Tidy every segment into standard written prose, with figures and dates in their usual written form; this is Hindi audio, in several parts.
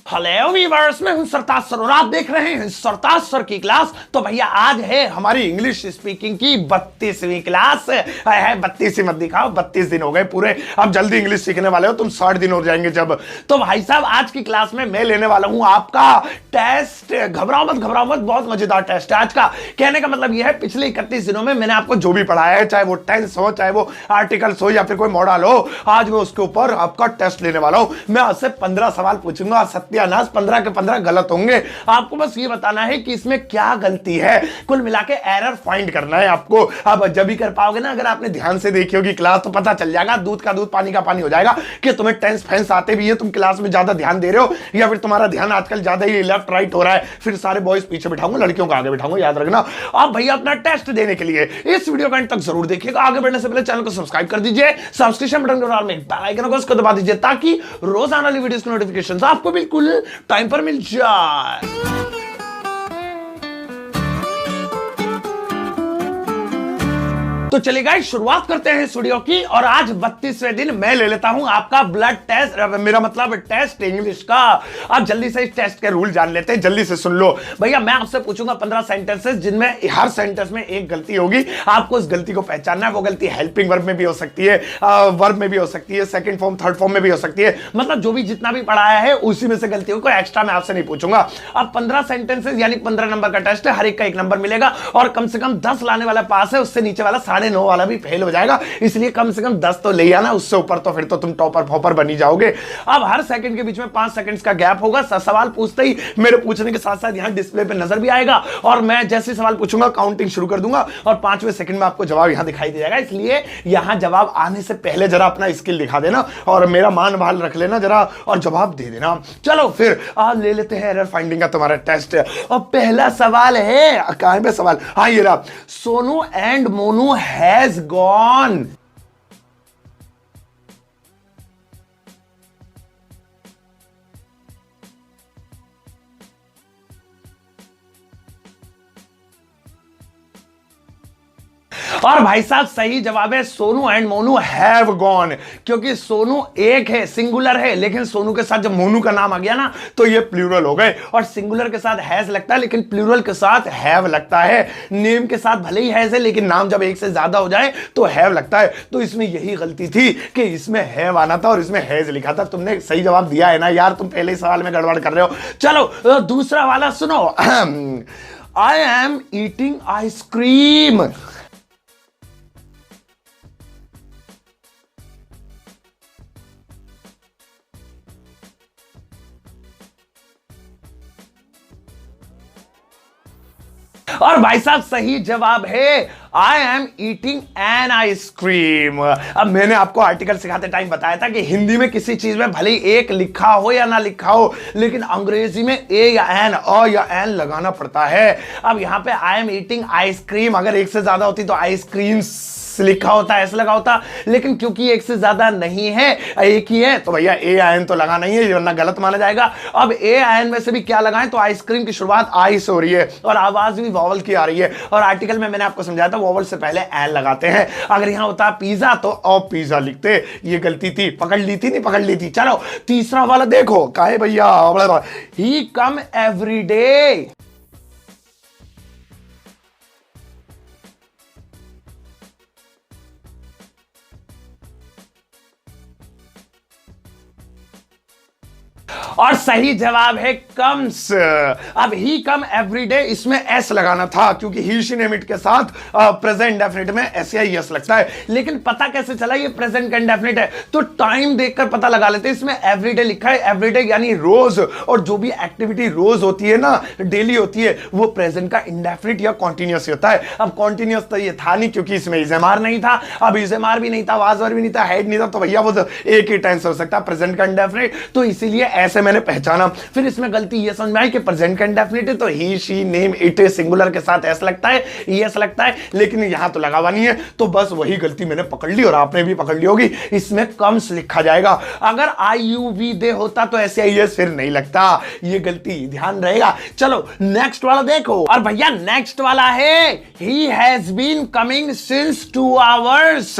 हेलो वीवर्स, मैं हूं सरताज सर और आप देख रहे हैं सरताज सर की क्लास। तो भैया आज है हमारी इंग्लिश स्पीकिंग की 32वीं क्लास है। 32 मत दिखाओ, 32 दिन हो गए पूरे, अब जल्दी इंग्लिश सीखने वाले हो तुम, 60 दिन हो जाएंगे जब। तो भाई साहब आज की क्लास में मैं लेने वाला हूं आपका टेस्ट। घबराओ मत, बहुत मजेदार टेस्ट है आज का। कहने का मतलब यह है पिछले 31 दिनों में मैंने आपको जो भी पढ़ाया है, चाहे वो टेंस हो, चाहे वो आर्टिकल्स हो या फिर कोई मॉडल हो, आज मैं उसके ऊपर आपका टेस्ट लेने वाला हूं। मैं आपसे 15 सवाल पूछूंगा, सत्यानाश 15 के 15 गलत होंगे। आपको बस ये बताना है कि इसमें क्या गलती है, कुल मिला के एरर फाइंड करना है आपको। अब जब भी कर पाओगे ना, अगर आपने ध्यान से देखी होगी क्लास तो पता चल जाएगा, दूध का दूध पानी का पानी हो जाएगा कि तुम्हें टेंस फेंस आते भी है, तुम क्लास में ज्यादा ध्यान दे रहे हो या फिर तुम्हारा ध्यान आजकल ज्यादा ही लेफ्ट राइट हो रहा है। फिर सारे बॉयज पीछे बिठाऊंगा, लड़कियों को आगे बिठाऊंगा, याद रखना। आप भैया अपना टेस्ट देने के लिए इस वीडियो का अंत तक जरूर देखिएगा। आगे बढ़ने से पहले चैनल को सब्सक्राइब कर दीजिए, सब्सक्रिप्शन बटन के बगल में बेल आइकन को उसको दबा दीजिए ताकि रोजाना वाली वीडियोस की नोटिफिकेशंस आपको बिल्कुल टाइम पर मिल जाए। तो चलिए गाइस शुरुआत करते हैं इस वीडियो की। और आज 32वें दिन मैं ले लेता हूं आपका ब्लड टेस्ट, मेरा मतलब टेस्ट इंग्लिश का। आप जल्दी से इस टेस्ट के रूल जान लेते हैं, जल्दी से सुन लो भैया। मैं आपसे पूछूंगा 15 सेंटेंसेस जिनमें हर सेंटेंस में एक गलती होगी, आपको उस गलती को पहचानना है। वो गलती हेल्पिंग वर्ब में भी हो सकती है, वर्ब में भी हो सकती है, सेकंड फॉर्म थर्ड फॉर्म में भी हो सकती है, मतलब जो भी जितना भी पढ़ाया है उसी में से गलती हो, कोई एक्स्ट्रा मैं आपसे नहीं पूछूंगा। अब 15 सेंटेंसेस यानी 15 नंबर का टेस्ट है, हर एक का एक नंबर मिलेगा और कम से कम 10 लाने वाला पास है, उससे नीचे वाला 9.5 वाला भी फेल हो जाएगा। इसलिए कम से कम 10 तो ले आना, उससे ऊपर तो फिर तो तुम टॉपर फॉपर बनी जाओगे। अब हर सेकंड के बीच में 5 सेकंड्स का गैप होगा। सवाल पूछते ही मेरे पूछने के साथ साथ यहां डिस्प्ले पे नजर भी आएगा और मैं जैसे सवाल पूछूंगा काउंटिंग शुरू कर दूंगा और 5वें सेकंड में आपको जवाब यहां दिखाई दे जाएगा। इसलिए यहां जवाब आने से पहले जरा अपना स्किल दिखा देना और मेरा मान भाल रख लेना जरा और जवाब दे देना। चलो फिर आज ले लेते हैं एरर फाइंडिंग का तुम्हारा टेस्ट। और पहला सवाल है, कहां पे सवाल, हाँ ये रहा, Sonu and Monu has gone। और भाई साहब सही जवाब है Sonu and Monu have gone, क्योंकि सोनू एक है, सिंगुलर है, लेकिन सोनू के साथ जब मोनू का नाम आ गया ना तो ये प्लूरल हो गए। और सिंगुलर के साथ हैज लगता है लेकिन प्लूरल के साथ हैव लगता है। नेम के साथ भले ही हैज है लेकिन नाम जब एक से ज्यादा हो जाए तो हैव लगता है। तो इसमें यही गलती थी कि इसमें हैव आना था और इसमें हैज लिखा था। तुमने सही जवाब दिया है ना यार, तुम पहले ही सवाल में गड़बड़ कर रहे हो। चलो दूसरा वाला सुनो। I am eating ice cream. और भाई साहब सही जवाब है I am eating an ice cream. अब मैंने आपको आर्टिकल सिखाते टाइम बताया था कि हिंदी में किसी चीज में भले ही एक लिखा हो या ना लिखा हो, लेकिन अंग्रेजी में ए या एन, अ या एन लगाना पड़ता है। अब यहां पे आई एम ईटिंग आइसक्रीम अगर एक से ज्यादा होती तो आइसक्रीम लिखा होता, ऐसा लगा होता, लेकिन क्योंकि एक से ज्यादा नहीं है, एक ही है, तो भैया ए आई एन तो लगाना ही है वरना गलत माना जाएगा। अब ए आई एन में से भी क्या लगाएं, तो आइसक्रीम की शुरुआत आई से हो रही है और आवाज भी वॉवल की आ रही है। और आर्टिकल में मैंने आपको समझाया था वॉवल से पहले एन लगाते हैं। अगर यहां होता पिज्जा तो ओ पिज्जा लिखते, ये गलती थी, पकड़ ली थी, नहीं पकड़ ली थी। चलो तीसरा वाला देखो, काहे भैया, ही कम एवरी डे। और सही जवाब है कम्स। अब ही कम एवरीडे, इसमें एस लगाना था क्योंकि ही शी नेम इट के साथ प्रेजेंट डेफिनेट में एस या एस लगता है। लेकिन पता कैसे चला ये प्रेजेंट इंडेफिनिट है, तो टाइम देखकर पता लगा लेते हैं। इसमें एवरीडे लिखा है, एवरीडे यानी रोज, और जो भी एक्टिविटी रोज होती है ना, डेली होती है, वो प्रेजेंट का इंडेफिनिट या कॉन्टिन्यूस होता है। अब कॉन्टिन्यूस तो ये था नहीं क्योंकि इसमें इजेमार नहीं था, अब इजेमार भी नहीं था, वाजवर भी नहीं था, हेड नहीं था, तो भैया वो तो एक ही टेंस हो सकता है प्रेजेंट का इंडेफिनिट, तो इसीलिए ऐसे मैंने पहचाना। फिर इसमें गलती ये समझ में आई कि प्रेजेंट का इंडेफिनिट है तो ही शी नेम इट सिंगुलर के साथ एस लगता है, एस लगता है, लेकिन यहां तो लगा हुआ नहीं है, तो बस वही गलती मैंने पकड़ ली और आपने भी पकड़ ली होगी। इसमें कम्स लिखा जाएगा, अगर आई यू वी दे होता तो ऐसे आई एस फिर नहीं लगता, ये गलती ध्यान रहेगा। चलो नेक्स्ट वाला देखो, और भैया नेक्स्ट वाला है he has been coming since 2 hours।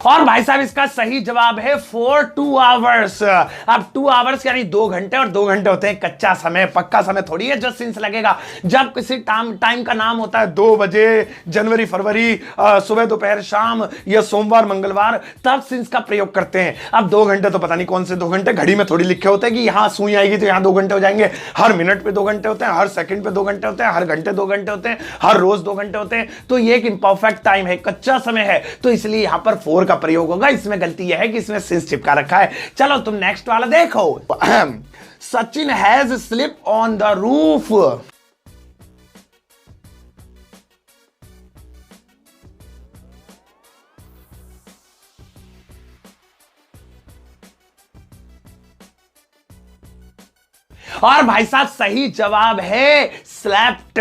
और भाई साहब इसका सही जवाब है फॉर 2 आवर्स। अब 2 आवर्स यानी 2 घंटे, और 2 घंटे होते हैं कच्चा समय, पक्का समय थोड़ी है जो सिंस लगेगा। जब किसी टाइम का नाम होता है 2 बजे, जनवरी फरवरी, सुबह दोपहर शाम, या सोमवार मंगलवार, तब सिंस का प्रयोग करते हैं। अब 2 घंटे तो पता नहीं कौन से 2 घंटे, घड़ी में थोड़ी लिखे होते हैं कि यहां सुई आएगी तो यहां 2 घंटे हो जाएंगे। हर मिनट पे 2 घंटे होते हैं, हर सेकंड पे 2 घंटे होते हैं, हर घंटे 2 घंटे होते हैं, हर रोज 2 घंटे होते हैं। तो ये एक इंपरफेक्ट टाइम है, कच्चा समय है, तो इसलिए यहां पर 4 का प्रयोग होगा। इसमें गलती यह है कि इसमें सिंस चिपका रखा है। चलो तुम नेक्स्ट वाला देखो। Sachin has slip on the roof. और भाई साहब सही जवाब है स्लेप्ट।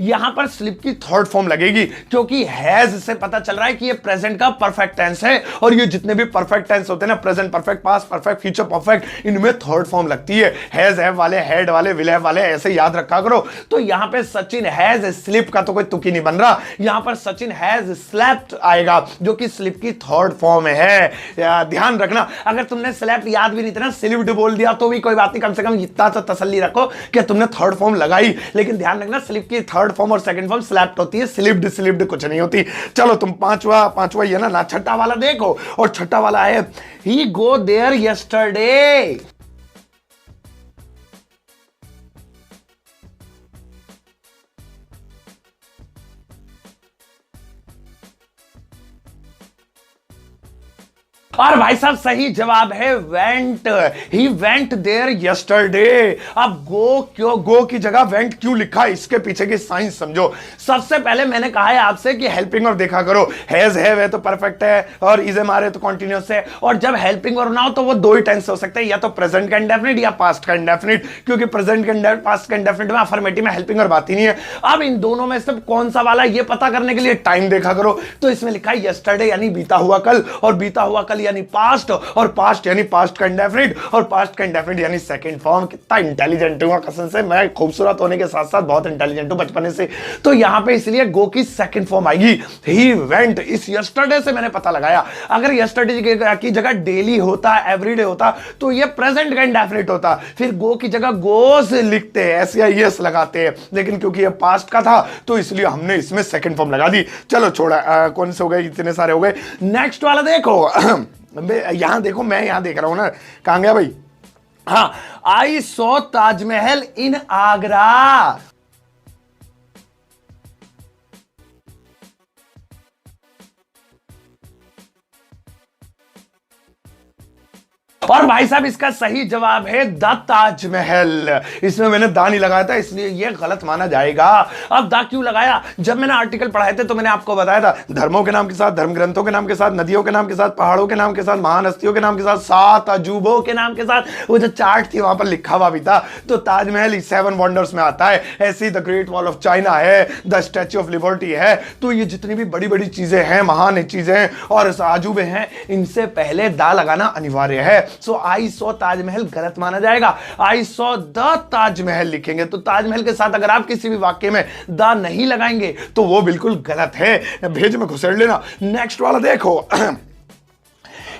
यहां पर स्लिप की थर्ड फॉर्म लगेगी, क्योंकि हैज से पता चल रहा है कि ये प्रेजेंट का परफेक्ट टेंस है, और ये जितने भी परफेक्ट टेंस होते हैं ना, present perfect, past perfect, future perfect, इनमें थर्ड फॉर्म लगती है। हैज हैव वाले, हैड वाले, विल हैव वाले, ऐसे याद रखा करो। तो यहां पे सचिन हैज स्लिप का तो कोई तुक ही नहीं बन रहा, यहां पर सचिन हैज स्लेप्ट आएगा, जो कि स्लिप की थर्ड फॉर्म है। ध्यान रखना, अगर तुमने स्लेप्ट याद भी नहीं था ना, स्लिप्ड बोल दिया तो भी कोई बात नहीं, कम से कम इतना तो तसल्ली रखो कि तुमने थर्ड फॉर्म लगाई। लेकिन ध्यान रखना, स्लिप की थर्ड फॉर्म और सेकंड फॉर्म स्लैप्ड होती है, स्लिप्ड कुछ नहीं होती। चलो तुम पांचवा ये ना छठा वाला देखो, और छठा वाला है ही गो देयर यस्टरडे। और भाई साहब सही जवाब है went. He went there yesterday. अब गो की जगह वेंट क्यों लिखा, इसके पीछे की साइंस समझो। सबसे पहले मैंने कहा है आपसे कि हेल्पिंग और देखा करो, हैज हैव है तो परफेक्ट है, और इज एम आर है तो कॉन्टिन्यूअस है, और जब हेल्पिंग और ना हो तो वो 2 ही टेंस हो सकते हैं, या तो प्रेजेंट का इंडेफिनिट या पास्ट का इंडेफिनिट, क्योंकि प्रेजेंट का पास्ट का इंडेफिनिट में अफर्मेटिव में हेल्पिंग और बात ही नहीं है। अब इन दोनों में से कौन सा वाला, ये पता करने के लिए टाइम देखा करो। तो इसमें लिखा है यस्टरडे यानी बीता हुआ कल, और बीता हुआ कल यानी पास्ट, और पास्ट यानी पास्ट का इंडेफिनिट, और पास्ट का इंडेफिनिट यानी सेकंड फॉर्म। कितना इंटेलिजेंट हूं कसम से, मैं खूबसूरत होने के साथ साथ बहुत इंटेलिजेंट हूं बचपन से। तो यहां पे इसलिए गो की सेकंड फॉर्म आएगी ही वेंट। इस यस्टरडे से मैंने पता लगाया, अगर यस्टरडे की जगह डेली होता, एवरीडे होता, तो ये प्रेजेंट का इंडेफिनिट होता, फिर गो की जगह गोस लिखते हैं, एस या यस लगाते हैं। लेकिन क्योंकि ये पास्ट का था तो इसलिए हमने इसमें सेकंड फॉर्म लगा दी। चलो छोड़ा, कौन से हो गए, इतने सारे हो गए। नेक्स्ट वाला देखो। यहां देखो, मैं यहां देख रहा हूं ना, कहां गया भाई। हाँ, आई सॉ ताजमहल इन आगरा। और भाई साहब इसका सही जवाब है द ताजमहल। इसमें मैंने दा नहीं लगाया था, इसलिए यह गलत माना जाएगा। अब दा क्यों लगाया, जब मैंने आर्टिकल पढ़ाए थे तो मैंने आपको बताया था, धर्मों के नाम के साथ, धर्म ग्रंथों के नाम के साथ, नदियों के नाम के साथ, पहाड़ों के नाम के साथ, महान हस्तियों के नाम के साथ, 7 अजूबों के नाम के साथ, वो जो चार्ट थी वहां पर लिखा हुआ भी था। तो ताजमहल 7 वंडर्स में आता है। ऐसी the great wall of China है, द स्टैच्यू ऑफ लिबर्टी है। तो ये जितनी भी बड़ी बड़ी चीजें हैं, महान चीजें हैं और अजूबे हैं, इनसे पहले दा लगाना अनिवार्य है। सो आई सॉ ताजमहल गलत माना जाएगा, आई सॉ द ताजमहल लिखेंगे। तो ताजमहल के साथ अगर आप किसी भी वाक्य में द नहीं लगाएंगे तो वो बिल्कुल गलत है, भेज में घुसेड़ लेना। नेक्स्ट वाला देखो।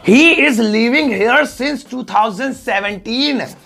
He is living here since 2017।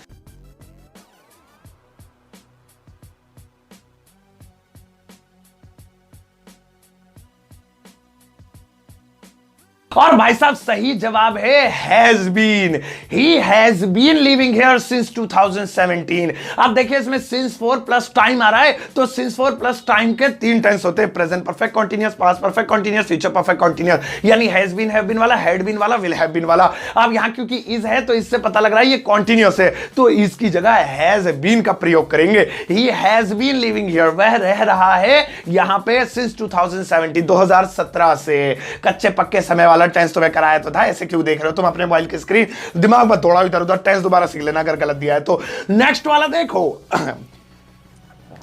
और भाई साहब सही जवाब है has been. He has been living here since 2017। अब देखिए इसमें सिंस 4 प्लस टाइम आ रहा है, तो सिंस 4 प्लस टाइम के 3 टेंस होते हैं, present perfect continuous, past perfect continuous, future perfect continuous, यानी हैज बीन, हैव बीन वाला, हैड बीन वाला, विल हैव बीन वाला। अब यहां क्योंकि इज है तो इससे पता लग रहा है ये कॉन्टिन्यूअस है, तो इसकी जगह हैज बीन का प्रयोग करेंगे। He has been living here, वह रह रहा है यहां पे सिंस 2017 से। कच्चे पक्के समय वाला टेंस तो मैं कराया तो था, ऐसे क्यों देख रहे हो तुम अपने मोबाइल की स्क्रीन, दिमाग मत दौड़ाओ इधर उधर, टेंस दोबारा सीख लेना अगर गलत दिया है तो। नेक्स्ट वाला देखो।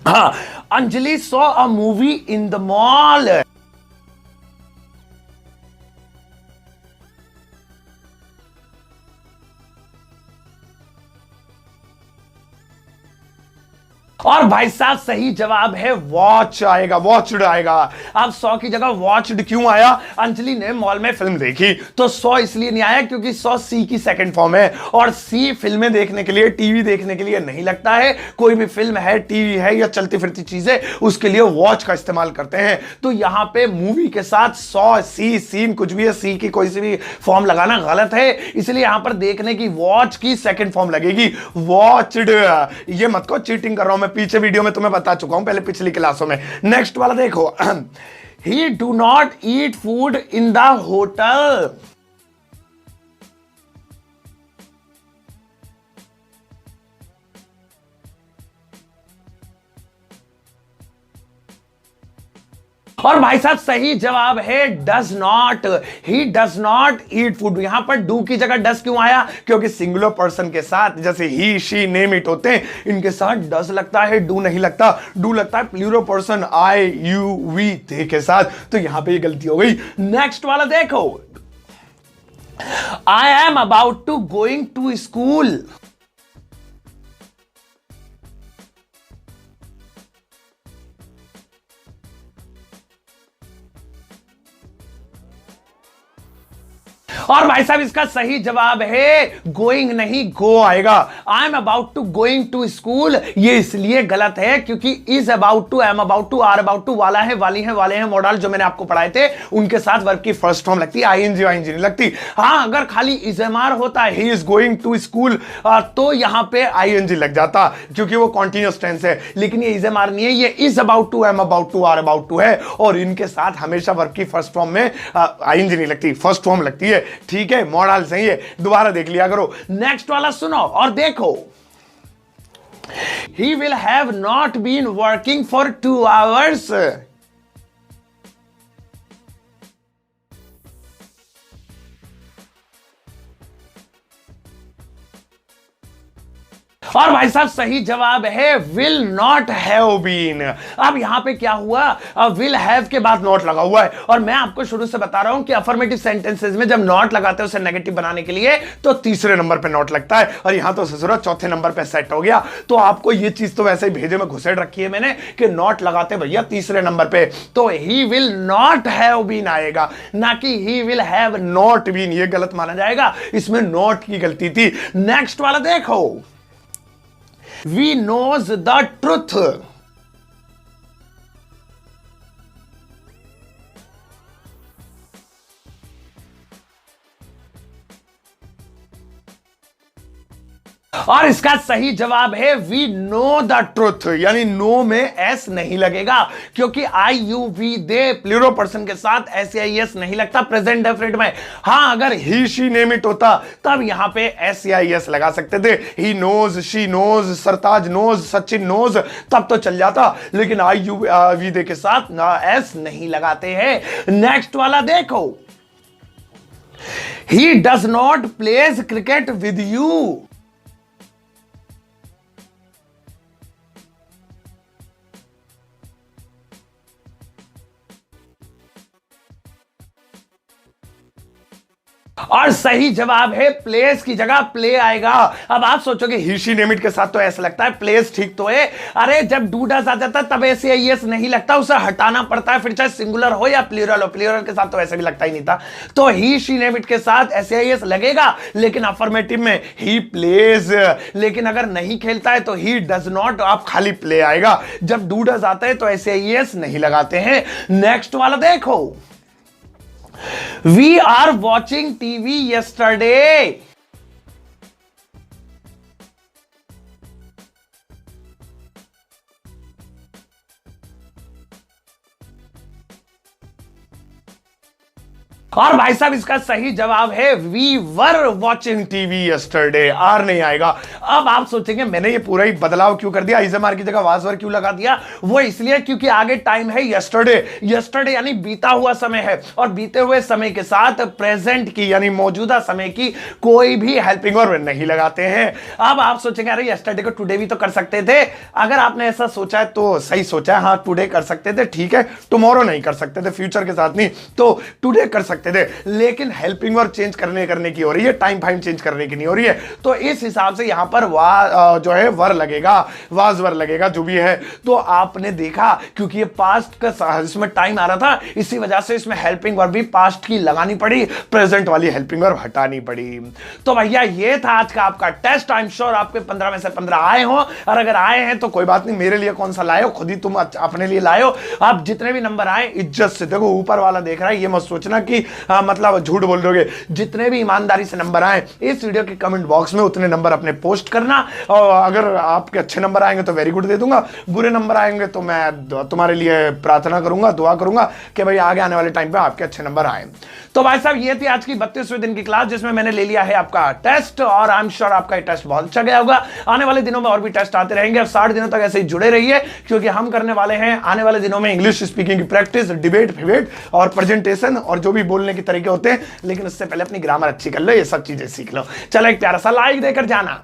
हाँ, Anjali saw a movie in the mall. और भाई साहब सही जवाब है वॉच आएगा, वॉच्ड आएगा। अब 100 की जगह वॉच्ड क्यों आया? अंजलि ने मॉल में फिल्म देखी तो 100 इसलिए नहीं आया क्योंकि 100 सी की सेकंड फॉर्म है, और सी फिल्में देखने के लिए, टीवी देखने के लिए नहीं लगता है। कोई भी फिल्म है, टीवी है या चलती फिरती चीजें, उसके लिए वॉच का इस्तेमाल करते हैं। तो यहां पे मूवी के साथ 100 सी सीन कुछ भी है, सी की कोई सी भी फॉर्म लगाना गलत है, इसलिए यहां पर देखने की वॉच की सेकंड फॉर्म लगेगी, वॉच्ड। ये मत को चीटिंग कर रहा हूं मैं, पीछे वीडियो में तुम्हें बता चुका हूं पहले पिछली क्लासों में। नेक्स्ट वाला देखो, ही do not eat food in the hotel. और भाई साहब सही जवाब है does not. He does not eat food. यहां पर डू की जगह डज क्यों आया? क्योंकि सिंगुलर पर्सन के साथ जैसे ही, शी, नेम, इट होते हैं, इनके साथ डज लगता है, डू नहीं लगता। डू लगता है plural person I, you, we, they के साथ। तो यहां पे ये गलती हो गई। नेक्स्ट वाला देखो, I am about to going to school. और भाई साहब इसका सही जवाब है गोइंग नहीं, गो आएगा। I am about to going to school ये इसलिए गलत है क्योंकि is about to, am about to, are about to, वाला है, वाली है, वाले हैं, मॉडल जो मैंने आपको पढ़ाए थे उनके साथ वर्ब की फर्स्ट फॉर्म लगती है, आईएनजी वाईएनजी नहीं लगती। हाँ, अगर खाली इजएमआर होता है, he is going to school, तो यहां पे आईएनजी लग जाता क्योंकि वो कॉन्टिन्यूअस टेंस है। लेकिन ये इजएमआर नहीं है, ये is about to, am about to, are about to है, और इनके साथ हमेशा वर्ब की फर्स्ट फॉर्म में आईएनजी नहीं लगती, फर्स्ट फॉर्म लगती है। ठीक है, मॉडल सही है, दोबारा देख लिया करो। नेक्स्ट वाला सुनो और देखो, he will have not been working for 2 hours। और भाई साहब सही जवाब है विल नॉट हैव बीन। अब यहां पे क्या हुआ, विल हैव के बाद नॉट लगा हुआ है, और मैं आपको शुरू से बता रहा हूं कि अफर्मेटिव सेंटेंसेस में जब नॉट लगाते हैं उसे नेगेटिव बनाने के लिए तो तीसरे नंबर पे नॉट लगता है, और यहां तो ससुरा चौथे नंबर पे सेट हो गया। तो आपको ये चीज तो वैसे ही भेजे में घुसेड़ रखी है मैंने कि नॉट लगाते भैया तीसरे नंबर पे, तो he will not have been आएगा, ना कि he will have not been. ये गलत माना जाएगा, इसमें नॉट की गलती थी। नेक्स्ट वाला देखो, we knows the truth। और इसका सही जवाब है वी नो द ट्रुथ, यानी नो में एस नहीं लगेगा क्योंकि I, you, we, they plural person के साथ एस या एस नहीं लगता प्रेजेंट डेफिनेट में। हाँ, अगर ही, शी, नेम, इट होता तब यहां पे एस या एस लगा सकते थे, he knows, she knows, Sartaj knows, Sachin knows, तब तो चल जाता। लेकिन आई, यू, वी, दे के साथ ना एस नहीं लगाते हैं। नेक्स्ट वाला देखो, he does not pledge cricket with you. और सही जवाब है प्लेस की जगह प्ले आएगा। अब आप सोचोगे ही, शी, नेम, इट के साथ तो ऐसा लगता है, प्लेस ठीक तो है। अरे जब डू डज आ जाता तब ऐसे एस नहीं लगता, उसे हटाना पड़ता है, फिर चाहे सिंगुलर हो या प्लूरल हो। प्लूरल के साथ तो ऐसे भी लगता ही नहीं था, तो ही, शी, नेम, इट के साथ ऐसे एस लगेगा, लेकिन अफर्मेटिव में ही प्लेज। लेकिन अगर नहीं खेलता है तो ही डज नॉट, आप खाली प्ले आएगा। जब डू डज आता है तो ऐसे एस नहीं लगाते हैं। नेक्स्ट वाला देखो, We are watching TV yesterday। और भाई साहब इसका सही जवाब है we were watching TV yesterday, are नहीं आएगा। अब आप सोचेंगे मैंने ये पूरा ही बदलाव क्यों कर दिया, इजमार की जगह वाजवर क्यों लगा दिया? वो इसलिए क्योंकि आगे टाइम है यस्टरडे। यस्टरडे यानी बीता हुआ समय है, और बीते हुए समय के साथ प्रेजेंट की यानी मौजूदा समय की कोई भी हेल्पिंग वर्ब नहीं लगाते हैं। अब आप सोचेंगे अरे यस्टरडे को टुडे भी तो कर सकते थे। अगर आपने ऐसा सोचा है तो सही सोचा है, हाँ टुडे कर सकते थे, ठीक है, टुमारो नहीं कर सकते थे, फ्यूचर के साथ नहीं, तो टुडे कर सकते थे। लेकिन हेल्पिंग वर्ब चेंज करने की हो रही है, टाइम फाइम चेंज करने की नहीं हो रही है। तो इस हिसाब से यहां पर जो है वर लगेगा, वाज वर लगेगा, जो भी है। तो आपने देखा क्योंकि ये पास्ट का इसमें टाइम आ रहा था, इसी वजह से इसमें हेल्पिंग वर्ब भी पास्ट की लगानी पड़ी, प्रेजेंट वाली हेल्पिंग वर्ब हटानी पड़ी। तो भैया ये था आज का आपका टेस्ट। आई एम श्योर आपके 15 में से 15 आए हो, और अगर आए हैं तो कोई बात नहीं, मेरे लिए कौन सा लाए हो, खुद ही तुम अपने लिए लाए हो। आप जितने भी नंबर आए इज्जत से, देखो ऊपर वाला देख रहा है, ये मत सोचना कि मतलब झूठ बोल दोगे। जितने भी ईमानदारी से नंबर आए इस वीडियो के कमेंट बॉक्स में उतने नंबर अपने पोस्ट करना, और अगर आपके अच्छे नंबर आएंगे तो वेरी गुड दे दूंगा, बुरे नंबर आएंगे तो मैं तुम्हारे लिए प्रार्थना करूंगा, दुआ करूंगा कि भाई आगे आने वाले टाइम पे आपके अच्छे नंबर आए। तो भाई साहब ये थी आज की 32वें दिन की क्लास, जिसमें मैंने ले लिया है आपका टेस्ट, और आई एम श्योर आपका ये टेस्ट बहुत अच्छा गया होगा। आने वाले दिनों में और भी टेस्ट आते रहेंगे, अब 60 दिनों तक ऐसे ही जुड़े रहिए, क्योंकि हम करने वाले हैं आने वाले दिनों में इंग्लिश स्पीकिंग की प्रैक्टिस, डिबेट फिबेट और प्रेजेंटेशन और जो भी बोलने के तरीके होते हैं। लेकिन उससे पहले अपनी ग्रामर अच्छी कर लो, ये सब चीजें सीख लो। चलो एक प्यारा सा लाइक देकर जाना।